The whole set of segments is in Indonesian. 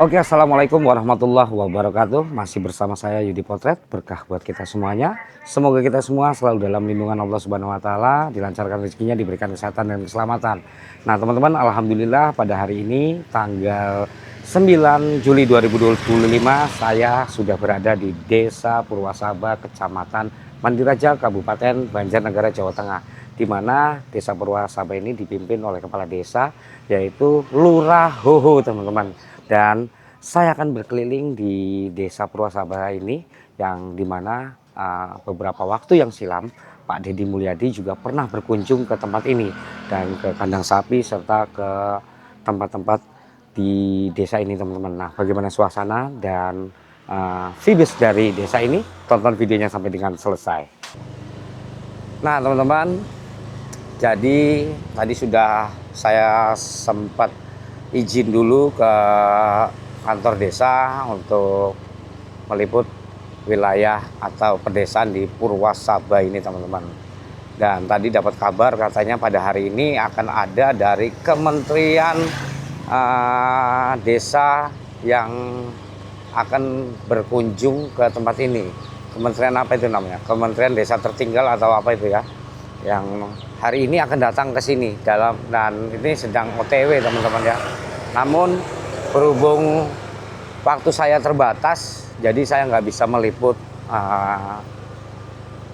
Oke, assalamualaikum warahmatullahi wabarakatuh. Masih bersama saya Yudi Potret, berkah buat kita semuanya. Semoga kita semua selalu dalam lindungan Allah Subhanahu Wa Taala, dilancarkan rezekinya, diberikan kesehatan dan keselamatan. Nah, teman-teman, alhamdulillah pada hari ini tanggal 9 Juli 2025 saya sudah berada di Desa Purwasaba, Kecamatan Mandiraja, Kabupaten Banjarnegara, Jawa Tengah, di mana Desa Purwasaba ini dipimpin oleh kepala desa yaitu Lurah Hoho, teman-teman. Dan saya akan berkeliling di Desa Purwasaba ini yang dimana beberapa waktu yang silam Pak Deddy Mulyadi juga pernah berkunjung ke tempat ini dan ke kandang sapi serta ke tempat-tempat di desa ini, teman-teman. Nah, bagaimana suasana dan vibes dari desa ini? Tonton videonya sampai dengan selesai. Nah, teman-teman, jadi tadi sudah saya sempat izin dulu ke kantor desa untuk meliput wilayah atau pedesaan di Purwasaba ini, teman-teman. Dan tadi dapat kabar katanya pada hari ini akan ada dari Kementerian Desa yang akan berkunjung ke tempat ini. Kementerian apa itu namanya? Kementerian Desa Tertinggal atau apa itu ya? Yang hari ini akan datang ke sini dan ini sedang OTW, teman-teman ya. Namun berhubung waktu saya terbatas, jadi saya nggak bisa meliput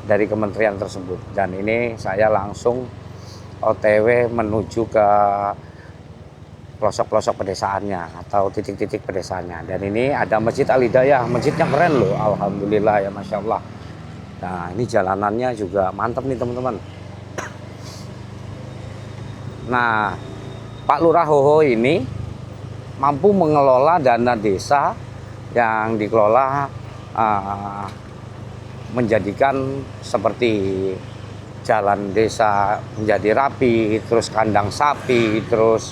dari kementerian tersebut. Dan ini saya langsung OTW menuju ke pelosok-pelosok pedesaannya atau titik-titik pedesaannya. Dan ini ada Masjid Al Hidayah, masjidnya keren loh, alhamdulillah ya, masya Allah. Nah, ini jalanannya juga mantap nih, teman-teman. Nah, Pak Lurah Hoho ini mampu mengelola dana desa yang dikelola menjadikan seperti jalan desa menjadi rapi, terus kandang sapi, terus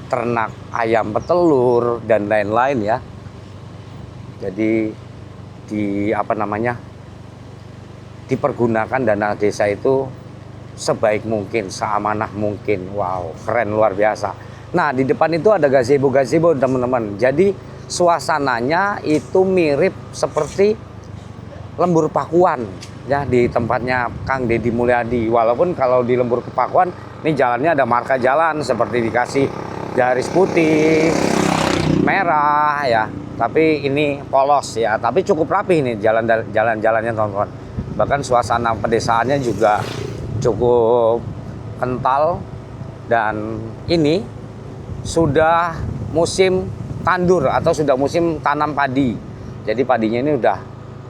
ternak ayam petelur dan lain-lain ya. Jadi dipergunakan dana desa itu sebaik mungkin, seamanah mungkin. Wow, keren luar biasa. Nah, di depan itu ada gazebo-gazebo, teman-teman. Jadi suasananya itu mirip seperti lembur Pakuan ya, di tempatnya Kang Deddy Mulyadi. Walaupun kalau di lembur Pakuan ini jalannya ada marka jalan seperti dikasih garis putih, merah ya. Tapi ini polos ya, tapi cukup rapi nih jalan-jalannya, teman-teman. Bahkan suasana pedesaannya juga cukup kental. Dan ini sudah musim tandur atau sudah musim tanam padi. Jadi padinya ini udah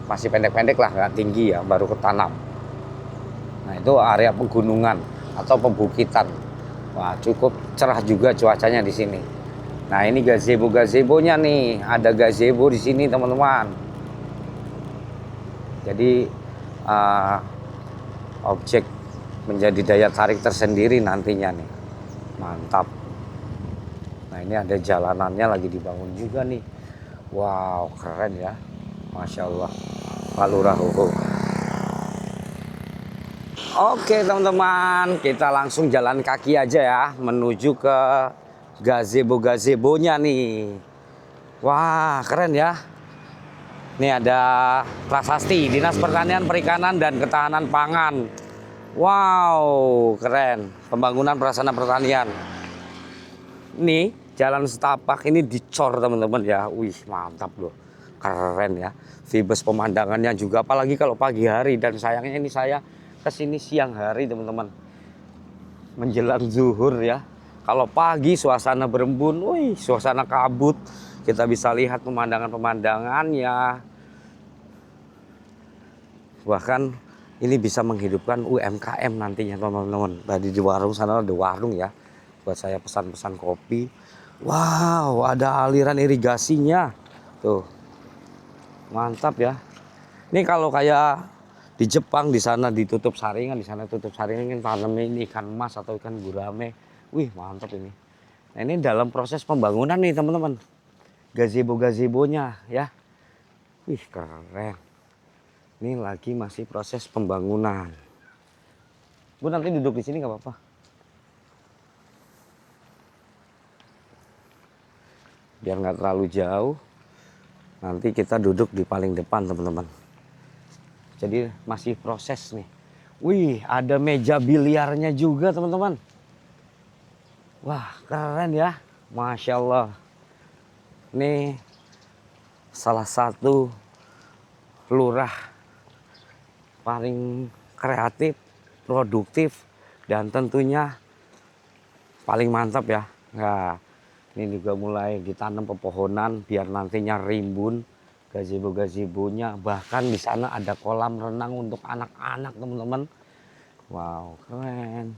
masih pendek-pendek lah, nggak tinggi ya, baru ketanam. Nah, itu area pegunungan atau pembukitan. Wah, cukup cerah juga cuacanya di sini. Nah, ini gazebo-gazebonya nih, ada gazebo di sini, teman-teman. Jadi objek menjadi daya tarik tersendiri nantinya nih. Mantap. Nah, ini ada jalanannya lagi dibangun juga nih. Wow, keren ya, masya Allah, Pak Lurah Hoho. Oke, teman-teman, kita langsung jalan kaki aja ya menuju ke gazebo-gazebonya nih. Wah, keren ya. Ini ada prasasti Dinas Pertanian, Perikanan dan Ketahanan Pangan. Wow, keren. Pembangunan prasarana pertanian. Nih, jalan setapak ini dicor, teman-teman ya. Wih, mantap loh. Keren ya. Vibes pemandangannya juga, apalagi kalau pagi hari. Dan sayangnya ini saya kesini siang hari, teman-teman. Menjelang zuhur ya. Kalau pagi suasana berembun, wih, suasana kabut. Kita bisa lihat pemandangan-pemandangannya. Bahkan ini bisa menghidupkan UMKM nantinya, teman-teman. Tadi di warung sana ada warung ya, buat saya pesan-pesan kopi. Wow, ada aliran irigasinya tuh, mantap ya. Ini kalau kayak di Jepang, di sana ditutup saringan, di sana tutup saringan, kan tanemin ikan emas atau ikan gurame. Wih, mantap ini. Nah, ini dalam proses pembangunan nih, teman-teman, gazebo-gazebonya ya. Wih, keren. Ini lagi masih proses pembangunan. Bu, nanti duduk di sini nggak apa-apa. biar nggak terlalu jauh. Nanti kita duduk di paling depan teman-teman. Jadi masih proses nih. Wih, ada meja biliarnya juga teman-teman. Wah, keren ya. Masya Allah. Ini salah satu lurah paling kreatif, produktif, dan tentunya paling mantap ya. Nah, ini juga mulai ditanam pepohonan biar nantinya rimbun gazebo-gazebonya. Bahkan di sana ada kolam renang untuk anak-anak teman-teman. Wow, keren.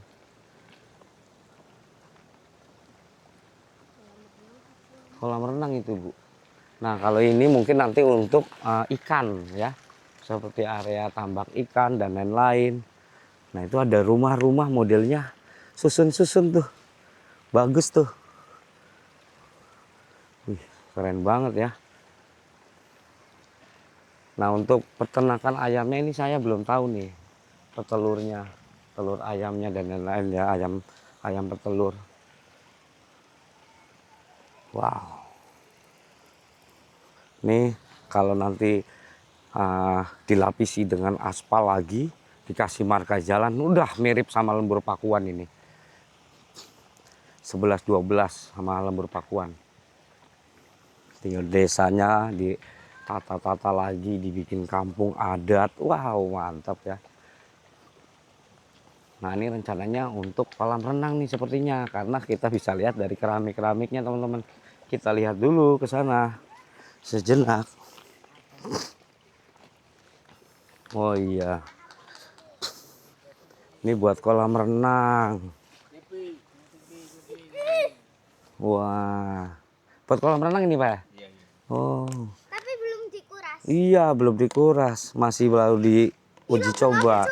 Kolam renang itu Bu. Nah kalau ini mungkin nanti untuk ikan ya. Seperti area tambak ikan dan lain-lain. Nah itu ada rumah-rumah modelnya susun-susun tuh. Bagus tuh. Wih, keren banget ya. Nah untuk peternakan ayamnya ini saya belum tahu nih. Petelurnya, telur ayamnya dan lain-lain ya. Ayam petelur. Wow. Nih kalau nanti dilapisi dengan aspal lagi, dikasih marka jalan, udah mirip sama lembur pakuan ini. 11-12 sama lembur pakuan. Tinggal desanya ditata-tata lagi, dibikin kampung adat. Wow, mantap ya. Nah ini rencananya untuk kolam renang nih sepertinya, karena kita bisa lihat dari keramik-keramiknya teman-teman. Kita lihat dulu ke sana sejenak. Oh iya, ini buat kolam renang. Wah, buat kolam renang ini Pak ya? Iya, iya. Oh. Tapi belum dikuras. Iya, belum dikuras, masih baru diuji coba.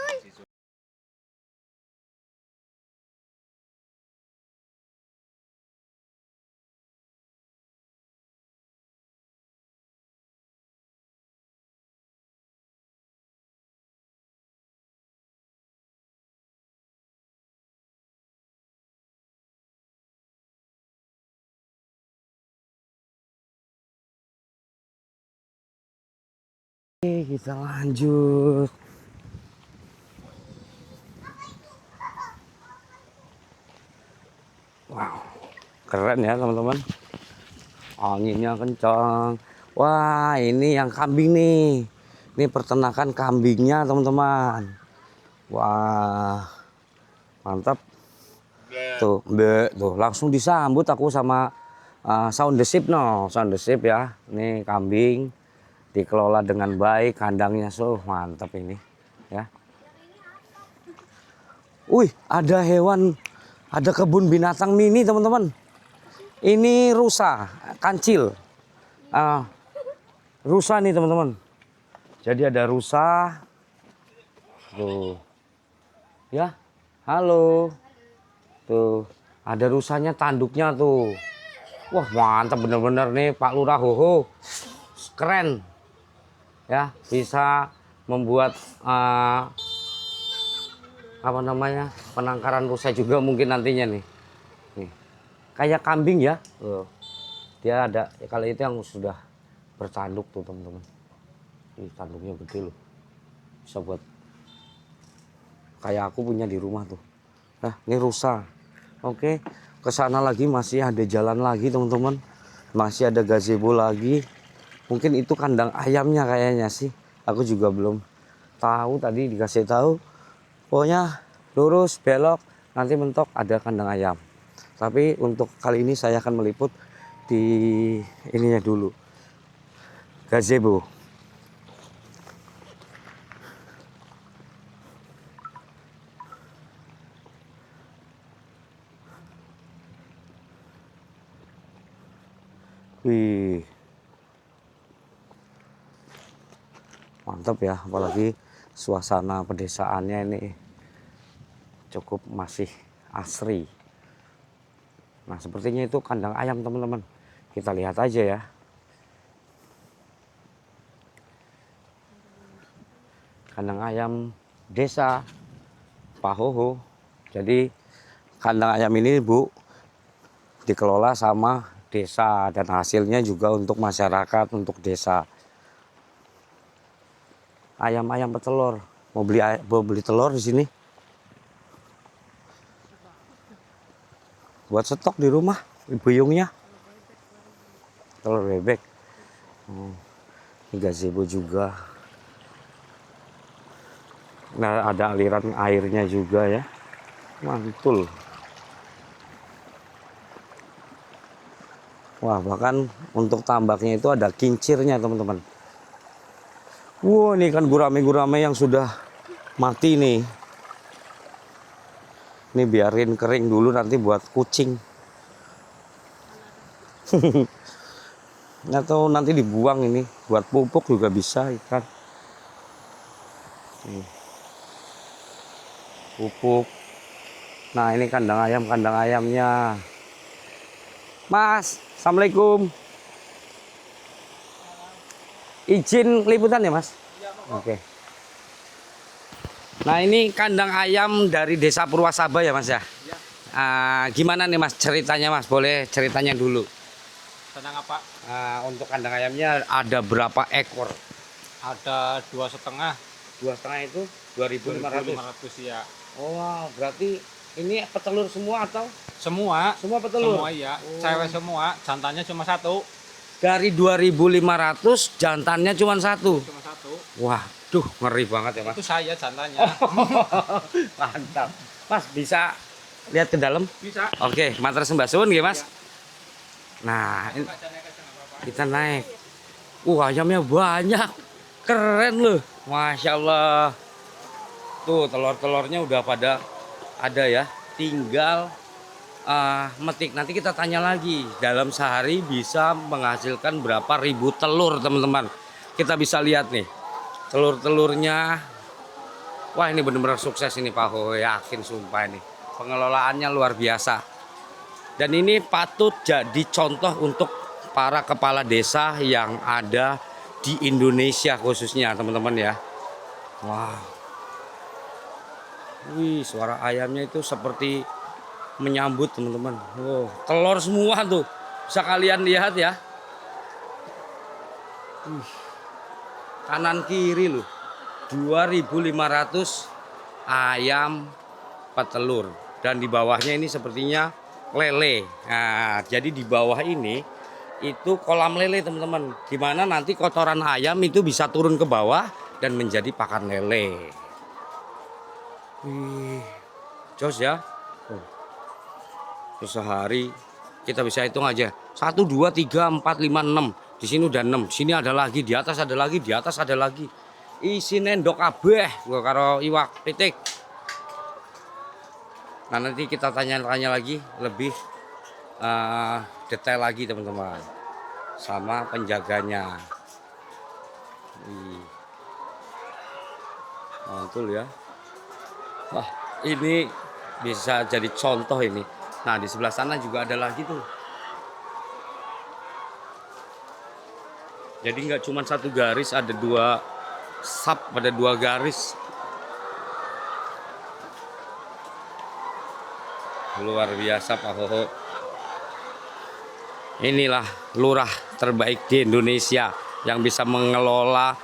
Oke, kita lanjut. Wow, keren ya teman-teman. Anginnya kencang. Wah, ini yang kambing nih. Ini peternakan kambingnya teman-teman. Wah, mantap. Tuh, tuh langsung disambut aku sama sound the ship sound the ship ya. Ini kambing dikelola dengan baik, kandangnya mantap ini ya. Wih, ada hewan, ada kebun binatang mini teman-teman. Ini rusa kancil. Rusa nih teman-teman. Jadi ada rusa tuh ya. Halo tuh, ada rusanya tanduknya tuh. Wah mantap bener-bener nih Pak Lurah. Hoho, keren ya, bisa membuat apa namanya, penangkaran rusa juga mungkin nantinya nih. Kayak kambing ya. Dia ada kalau itu yang sudah bertanduk tuh teman-teman. Tanduknya gede loh, bisa buat kayak aku punya di rumah tuh. Nah ini rusa. Oke, ke sana lagi masih ada jalan lagi teman-teman, masih ada gazebo lagi. Mungkin itu kandang ayamnya kayaknya sih, aku juga belum tahu, tadi dikasih tahu pokoknya lurus belok nanti mentok ada kandang ayam. Tapi untuk kali ini saya akan meliput di ininya dulu, gazebo. Wih, mantap ya, apalagi suasana pedesaannya ini cukup masih asri. Nah sepertinya itu kandang ayam teman-teman, kita lihat aja ya. Kandang ayam desa Pak Hoho. Jadi kandang ayam ini Bu dikelola sama desa dan hasilnya juga untuk masyarakat, untuk desa. Ayam-ayam petelur. Mau beli telur di sini. Buat stok di rumah, buyungnya. Telur bebek. Ini gazebo juga. Nah, ada aliran airnya juga ya. Mantul. Wah, bahkan untuk tambaknya itu ada kincirnya, teman-teman. Wah, ini kan gurame-gurame yang sudah mati nih. Ini biarin kering dulu nanti buat kucing. Atau nanti dibuang ini buat pupuk juga bisa ikan. Pupuk. Nah, ini kandang ayamnya. Mas, assalamualaikum. Izin liputan ya, Mas? Oke. Nah, ini kandang ayam dari Desa Purwasaba ya, Mas ya? Gimana nih, Mas, ceritanya, Mas? Boleh ceritanya dulu. Tentang apa? Untuk kandang ayamnya ada berapa ekor? Ada 2,5. 2,5 itu 2.500 ya. Oh, wow, berarti ini petelur semua atau? Semua Petelur? Semua ya. Cewek semua, jantannya cuma satu. Dari 2.500 jantannya cuma satu. Cuma satu. Wah, duh, ngeri banget ya, Mas. Itu saya jantannya. Mantap. Mas, bisa lihat ke dalam? Bisa. Oke, matur sembah suwun nggih, Mas. Ya. Nah, kita naik. Ayamnya banyak. Keren loh. Masya Allah. Tuh, telur-telurnya udah pada ada ya. Tinggal metik. Nanti kita tanya lagi. Dalam sehari bisa menghasilkan berapa ribu telur, teman-teman. Kita bisa lihat nih. Telur-telurnya. Wah, ini benar-benar sukses ini, Pak Ho. Yakin sumpah ini. Pengelolaannya luar biasa. Dan ini patut jadi contoh untuk para kepala desa yang ada di Indonesia khususnya, teman-teman ya. Wah. Wih, suara ayamnya itu seperti menyambut, teman-teman. Wow, telur semua tuh. Bisa kalian lihat ya. Kanan kiri loh. 2.500 ayam petelur. Dan di bawahnya ini sepertinya lele. Nah, jadi di bawah ini itu kolam lele, teman-teman. Dimana nanti kotoran ayam itu bisa turun ke bawah dan menjadi pakan lele. Wih, jos ya. Sehari kita bisa hitung aja. 1, 2, 3, 4, 5, 6. Di sini udah 6. Di sini ada lagi, di atas ada lagi, di atas ada lagi. Isi nendok kabeh gua karo iwak titik. Nah, nanti kita tanya-tanya lagi lebih detail lagi, teman-teman, sama penjaganya. Mantul ya. Wah, ini bisa jadi contoh ini. Nah, di sebelah sana juga ada lagi tuh. Jadi nggak cuma satu garis, ada 2 sap, pada 2 garis. Luar biasa, Pak Hoho. Inilah lurah terbaik di Indonesia yang bisa mengelola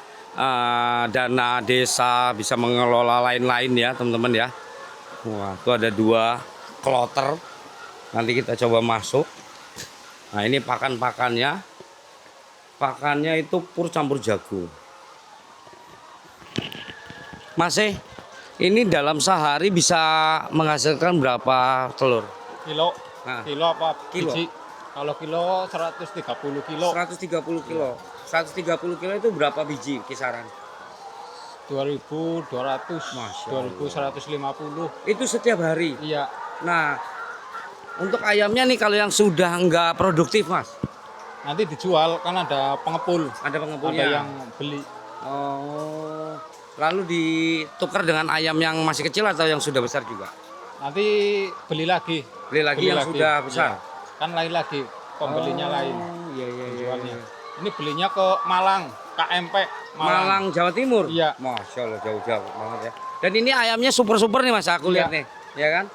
dana desa, bisa mengelola lain-lain ya, teman-teman ya. Wah, itu ada 2 kloter. Nanti kita coba masuk. Nah, ini pakannya. Pakannya itu pur campur jagung. Masih, ini dalam sehari bisa menghasilkan berapa telur? Kilo. Nah, Kilo apa? kilo. Biji. Kalau kilo 130 kilo. 130 kilo. 130 kilo itu berapa biji kisaran? 2.200. Masya 2.150. Itu setiap hari. Iya. Nah, untuk ayamnya nih kalau yang sudah nggak produktif, Mas, Nanti dijual kan ada pengepul. ada pengepulnya. Ada yang beli. Oh, lalu ditukar dengan ayam yang masih kecil atau yang sudah besar juga? Nanti beli lagi. Beli lagi yang sudah besar. Iya. Kan lain lagi, pembelinya lain. Iya, iya, iya. Jualnya. Ini belinya ke Malang, KMP Malang, Jawa Timur. Iya. Masya Allah, jauh-jauh banget ya. Dan ini ayamnya super-super nih, Mas, aku lihat nih, ya kan?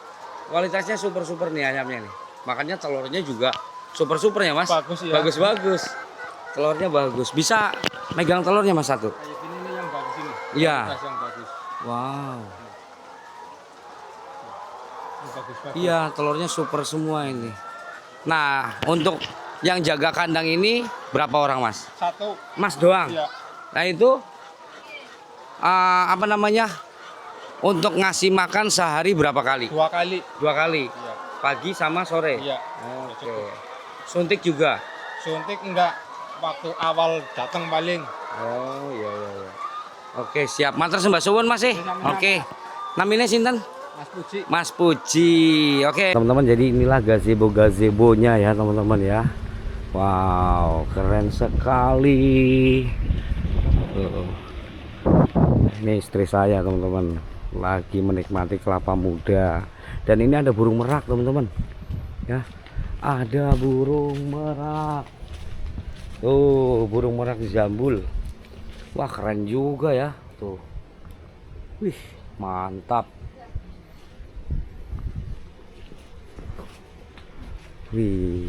Kualitasnya super-super nih ayamnya nih. Makanya telurnya juga Super ya mas. Bagus ya. Bagus. Telurnya bagus. Bisa megang telurnya mas satu. Kayak gini nih yang bagus ini. Iya. Kualitas yang bagus. Wow. Yang bagus. Iya, telurnya super semua ini. Nah, untuk yang jaga kandang ini berapa orang mas? Satu. Mas doang. Iya. Nah itu apa namanya? Untuk ngasih makan sehari berapa kali? 2 kali. 2 kali. Iya. Pagi sama sore. Iya. Oke. Cukup. Suntik juga. Suntik enggak waktu awal datang paling. Oh iya. Oke siap. Matur sembah suwun mas Oke. Namanya sinten? Mas Puji. Mas Puji. Oke. Teman-teman jadi inilah gazebo-gazebonya ya teman-teman ya. Wow keren sekali. Ini istri saya teman-teman lagi menikmati kelapa muda dan ini ada burung merak teman-teman ya, ada burung merak tuh, burung merak jambul. Wah keren juga ya tuh, wih mantap, wih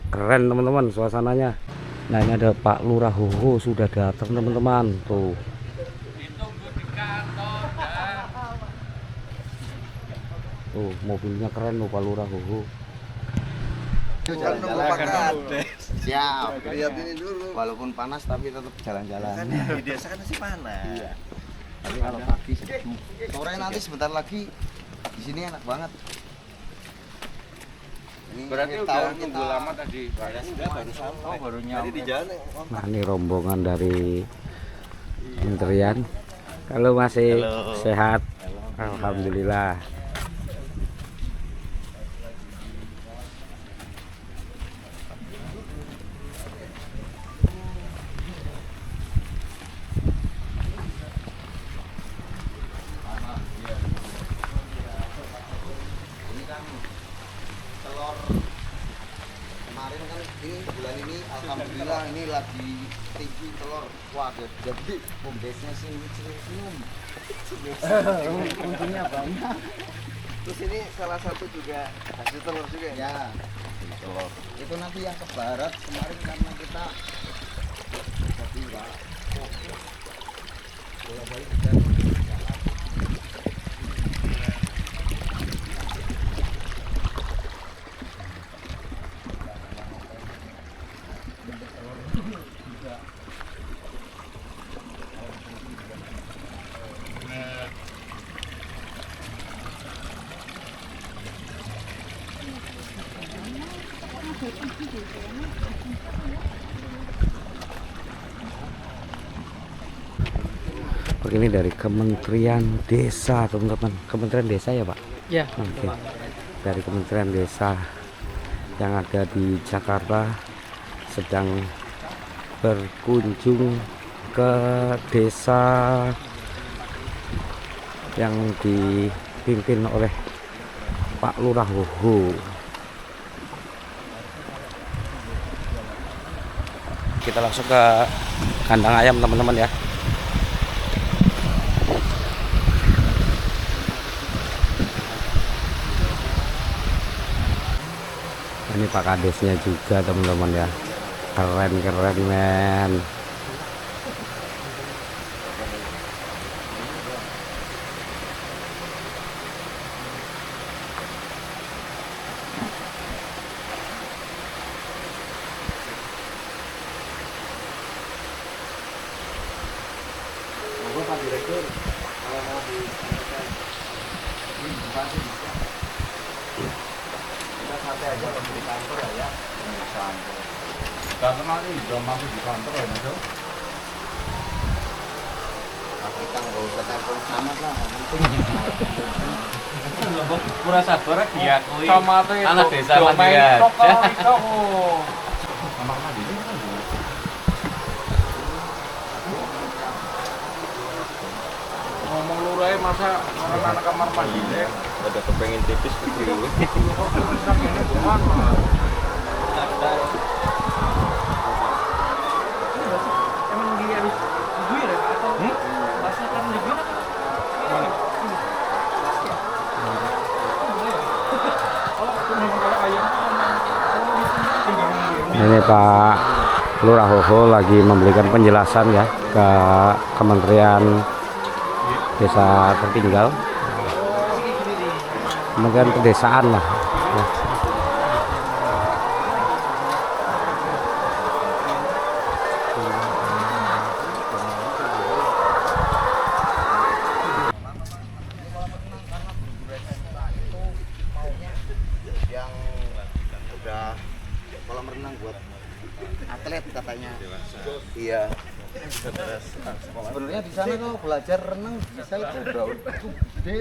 keren teman-teman suasananya. Nah ini ada Pak Lurah Hoho sudah datang teman-teman tuh. Tuh mobilnya keren loh Pak Lurah Hoho. Jalan-jalan. Siap. Lihat ini dulu. Walaupun panas tapi tetap jalan-jalan. Kan di desa kan masih panas. Iya. Tapi kalau pagi sejuk. Sore nanti sebentar lagi di sini enak banget. Ini Berarti akhir udah tahun nunggu lama tadi. Sudah baru sampai. Oh, baru Tadi nyampe. di jalan. Nah ini rombongan dari Kementerian. Halo masih sehat? Alhamdulillah. Ini kan telur kemarin kan ini bulan ini alhamdulillah ini lagi tinggi telur. Wah, jadi bombesnya senyum. Untungnya banyak. Terus ini salah satu juga hasil telur juga ya. Ya, telur. Itu nanti yang ke barat kemarin karena kita jadi enggak bolak-balik dan Ini dari Kementerian Desa teman-teman. Kementerian Desa ya Pak? Ya. Oke. Dari Kementerian Desa yang ada di Jakarta sedang berkunjung ke desa yang dipimpin oleh Pak Lurah Hoho. Kita langsung ke kandang ayam teman-teman ya. Ini Pak Kadesnya juga teman-teman ya, keren men. Pak Direktur, kalau mau disampaikan ini pasti bisa. Kita santai aja kalau di kantor ya. Santai. Karena nanti udah masuk di kantor ya Mas. Kita nggak usah telepon selamat lah, yang penting. Pura sabar ya kuwi. Sama tuh Anak desa Mandiran. Ngomong lurai masa orang anak kamar mandi deh. Ada kepengen tipis gitu. Emang dia harus diguyur ya atau bahasa kan diguyur? Kalau ayam Ini Pak Lurah Hoho lagi memberikan penjelasan ya ke Kementerian Desa Tertinggal, Kementerian Pedesaan lah. Ya. Yang udah kolam renang buat atlet katanya. Iya. Sebenarnya di sana kalau belajar renang bisa itu berapa? Itu gede.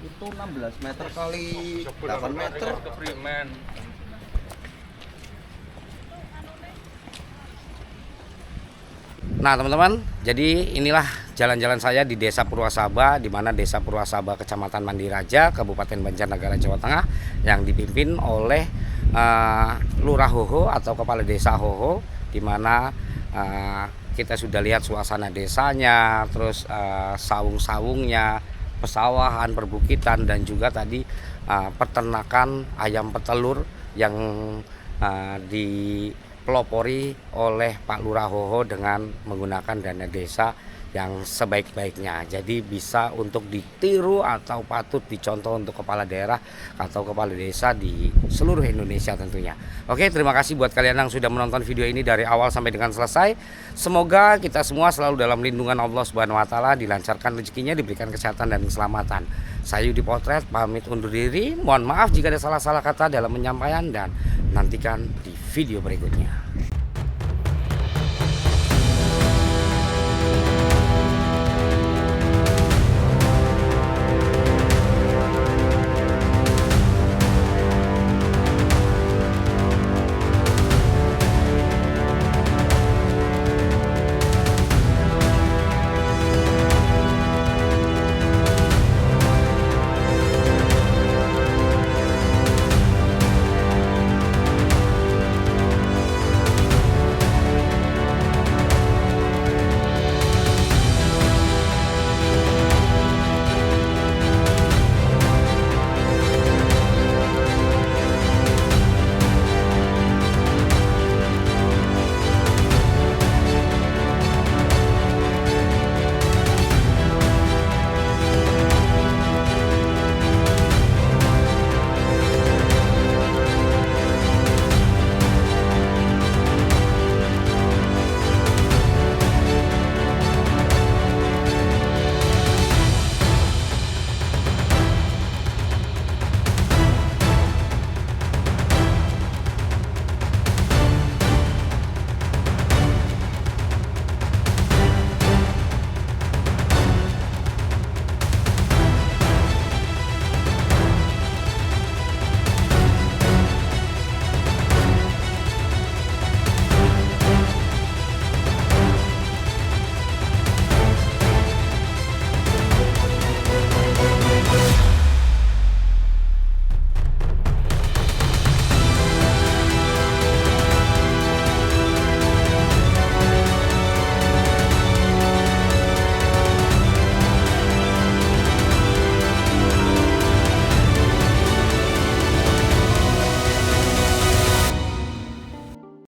Itu 16 meter kali 8 meter. Nah teman-teman, jadi inilah jalan-jalan saya di Desa Purwasaba, di mana Desa Purwasaba Kecamatan Mandiraja, Kabupaten Banjarnegara, Jawa Tengah, yang dipimpin oleh Lurah Hoho atau Kepala Desa Hoho, di mana kita sudah lihat suasana desanya, terus saung-saungnya, pesawahan, perbukitan, dan juga tadi peternakan ayam petelur yang dipelopori oleh Pak Lurah Hoho dengan menggunakan dana desa yang sebaik-baiknya. Jadi bisa untuk ditiru atau patut dicontoh untuk kepala daerah atau kepala desa di seluruh Indonesia tentunya. Oke, terima kasih buat kalian yang sudah menonton video ini dari awal sampai dengan selesai. Semoga kita semua selalu dalam lindungan Allah Subhanahu wa taala, dilancarkan rezekinya, diberikan kesehatan dan keselamatan. Saya Yudi Potret pamit undur diri. Mohon maaf jika ada salah-salah kata dalam menyampaikan, dan nantikan di video berikutnya.